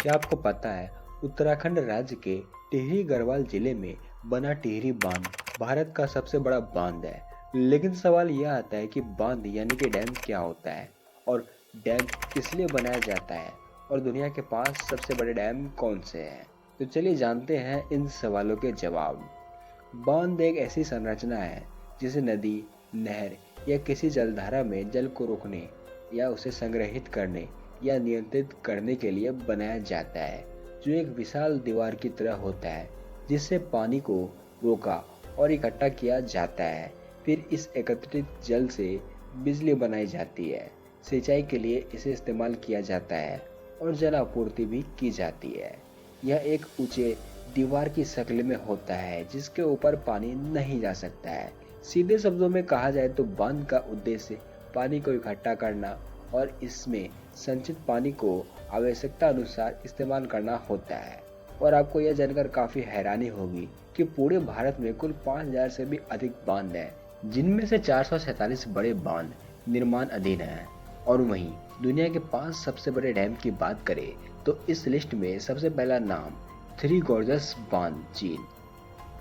क्या आपको पता है उत्तराखंड राज्य के टिहरी गढ़वाल जिले में बना टिहरी बांध भारत का सबसे बड़ा बांध है। लेकिन सवाल यह आता है कि बांध यानी कि डैम क्या होता है और डैम किस लिए बनाया जाता है और दुनिया के 5 सबसे बड़े डैम कौन से हैं। तो चलिए जानते हैं इन सवालों के जवाब। बांध एक ऐसी संरचना है जिसे नदी, नहर या किसी जलधारा में जल को रोकने या उसे संग्रहित करने या नियंत्रित करने के लिए बनाया जाता है, जो एक विशाल दीवार की तरह होता है जिससे पानी को रोका और इकट्ठा किया जाता है। फिर इस एकत्रित जल से बिजली बनाई जाती है, सिंचाई के लिए इसे इस्तेमाल किया जाता है और जल आपूर्ति भी की जाती है। यह एक ऊंचे दीवार की शक्ल में होता है जिसके ऊपर पानी नहीं जा सकता है। सीधे शब्दों में कहा जाए तो बांध का उद्देश्य पानी को इकट्ठा करना और इसमें संचित पानी को आवश्यकता अनुसार इस्तेमाल करना होता है। और आपको यह जानकर काफी हैरानी होगी कि पूरे भारत में कुल 5000 से भी अधिक बांध हैं, जिनमें से 447 बड़े बांध निर्माण अधीन हैं। और वहीं दुनिया के 5 सबसे बड़े डैम की बात करें तो इस लिस्ट में सबसे पहला नाम थ्री गॉर्जस बांध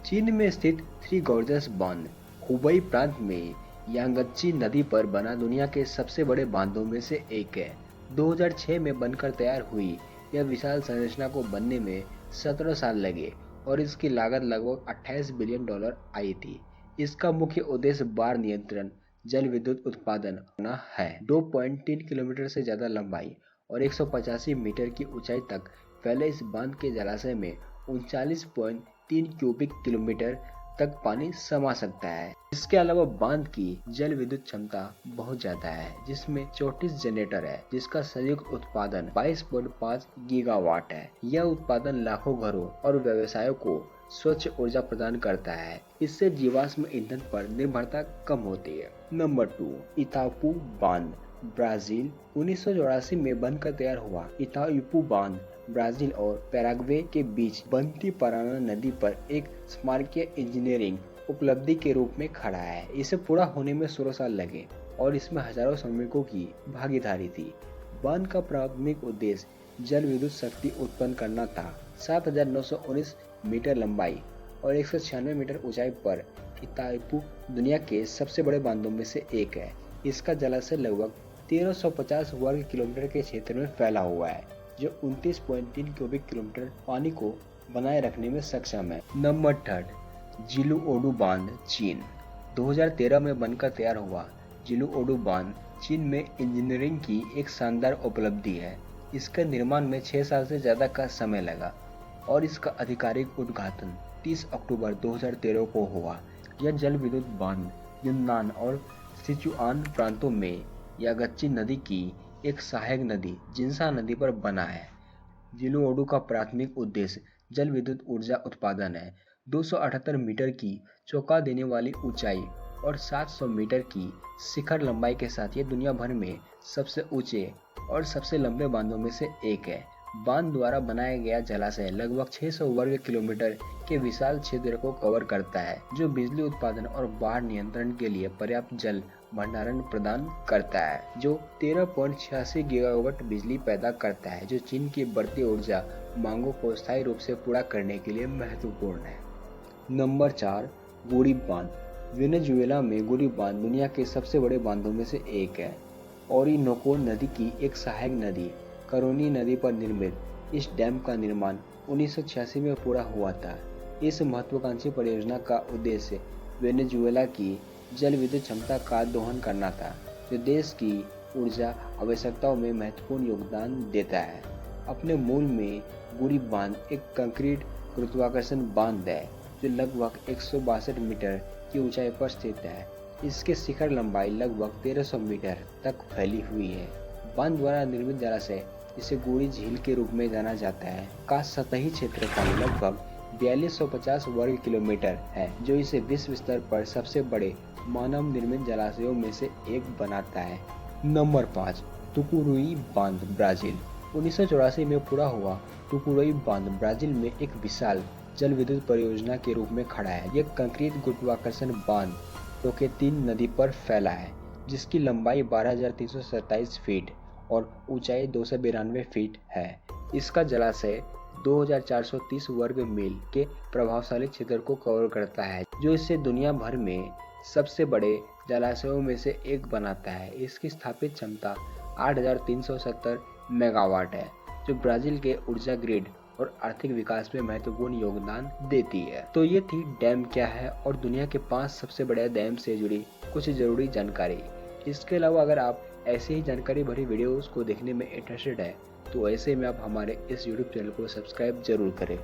चीन में स्थित थ्री गॉर्जस बांध हुबई प्रांत में यांगत्ची नदी पर बना दुनिया के सबसे बड़े बांधों में से एक है। 2006 में बनकर तैयार हुई यह विशाल संरचना को बनने में 17 साल लगे और इसकी लागत लगभग $28 बिलियन आई थी। इसका मुख्य उद्देश्य बाढ़ नियंत्रण, जल विद्युत उत्पादन करना है। 2.3 किलोमीटर से ज्यादा लंबाई और 185 मीटर की ऊंचाई तक फैले इस बांध के जलाशय में 39.3 क्यूबिक किलोमीटर तक पानी समा सकता है। इसके अलावा बांध की जल विद्युत क्षमता बहुत ज्यादा है, जिसमें 34 जनरेटर है, जिसका संयुक्त उत्पादन 22.5 गीगावाट है। यह उत्पादन लाखों घरों और व्यवसायों को स्वच्छ ऊर्जा प्रदान करता है। इससे जीवाश्म ईंधन पर निर्भरता कम होती है। नंबर 2, इतापू बांध ब्राजील 1984 में बनकर तैयार हुआ। इतापुई बांध ब्राजील और पैराग्वे के बीच बनती पराना नदी पर एक स्मारकीय इंजीनियरिंग उपलब्धि के रूप में खड़ा है। इसे पूरा होने में 16 साल लगे और इसमें हजारों श्रमिकों की भागीदारी थी। बांध का प्राथमिक उद्देश्य जल विद्युत शक्ति उत्पन्न करना था। 7919 मीटर लंबाई और 196 मीटर ऊंचाई पर इतापू दुनिया के सबसे बड़े बांधों में से एक है। इसका जलाशय लगभग 1350 वर्ग किलोमीटर के क्षेत्र में फैला हुआ है, जो 29.3 क्यूबिक किलोमीटर पानी को बनाए रखने में सक्षम है। नंबर 3, जिलुओडू बांध चीन 2013 में बनकर तैयार हुआ। जिलुओडू बांध चीन में इंजीनियरिंग की एक शानदार उपलब्धि है। इसके निर्माण में 6 साल से ज्यादा का समय लगा और इसका आधिकारिक उद्घाटन 30 अक्टूबर 2013 को हुआ। यह जल विद्युत बांध युन्नान और सिचुआन प्रांतों में यागच्ची नदी की एक सहायक नदी जिन्सा नदी पर बना है। जिलुओडू का प्राथमिक उद्देश्य जल विद्युत ऊर्जा उत्पादन है। 278 मीटर की चौंका देने वाली ऊंचाई और 700 मीटर की शिखर लंबाई के साथ ये दुनिया भर में सबसे ऊंचे और सबसे लंबे बांधों में से एक है। बांध द्वारा बनाया गया जलाशय लगभग 600 वर्ग किलोमीटर के विशाल क्षेत्र को कवर करता है, जो बिजली उत्पादन और बाढ़ नियंत्रण के लिए पर्याप्त जल भंडारण प्रदान करता है, जो 13.86 गीगावाट बिजली पैदा करता है, जो चीन की बढ़ती ऊर्जा मांगों को स्थायी रूप से पूरा करने के लिए महत्वपूर्ण है। नंबर 4, गुड़ी बांध वेनेजुएला में गुड़ी बांध दुनिया के सबसे बड़े बांधों में से एक है। ओरिनोको नदी की एक सहायक नदी करोनी नदी पर निर्मित इस डैम का निर्माण 1986 में पूरा हुआ था। इस महत्वाकांक्षी परियोजना का उद्देश्य वेनेजुएला की जल विद्युत क्षमता का दोहन करना था, जो देश की ऊर्जा आवश्यकताओं में महत्वपूर्ण योगदान देता है। अपने मूल में गुड़ी बांध एक कंक्रीट गुरुत्वाकर्षण बांध है, जो लगभग 162 मीटर की ऊंचाई पर स्थित है। इसके शिखर लंबाई लगभग 1300 मीटर तक फैली हुई है। बांध द्वारा निर्मित जलाशय, जिसे गुड़ी झील के रूप में जाना जाता है, का सतही क्षेत्रफल लगभग 4250 वर्ग किलोमीटर है, जो इसे विश्व स्तर पर सबसे बड़े मानव निर्मित जलाशयों में से एक बनाता है। नंबर 5, तुकुरुई बांध ब्राजील 1984 में पूरा हुआ। तुकुरुई बांध ब्राजील में एक विशाल जल विद्युत परियोजना के रूप में खड़ा है। यह कंक्रीट गुरुत्वाकर्षण बांध टोकेतीन नदी पर फैला है, जिसकी लंबाई 12,327 फीट और ऊंचाई 292 फीट है। इसका जलाशय 2430 वर्ग मील के प्रभावशाली क्षेत्र को कवर करता है, जो इसे दुनिया भर में सबसे बड़े जलाशयों में से एक बनाता है। इसकी स्थापित क्षमता 8370 मेगावाट है, जो ब्राजील के ऊर्जा ग्रिड और आर्थिक विकास में महत्वपूर्ण योगदान देती है। तो ये थी डैम क्या है और दुनिया के 5 सबसे बड़े डैम से जुड़ी कुछ जरूरी जानकारी। इसके अलावा अगर आप ऐसे ही जानकारी भरी वीडियोस को देखने में इंटरेस्टेड है तो ऐसे में आप हमारे इस YouTube चैनल को सब्सक्राइब जरूर करें।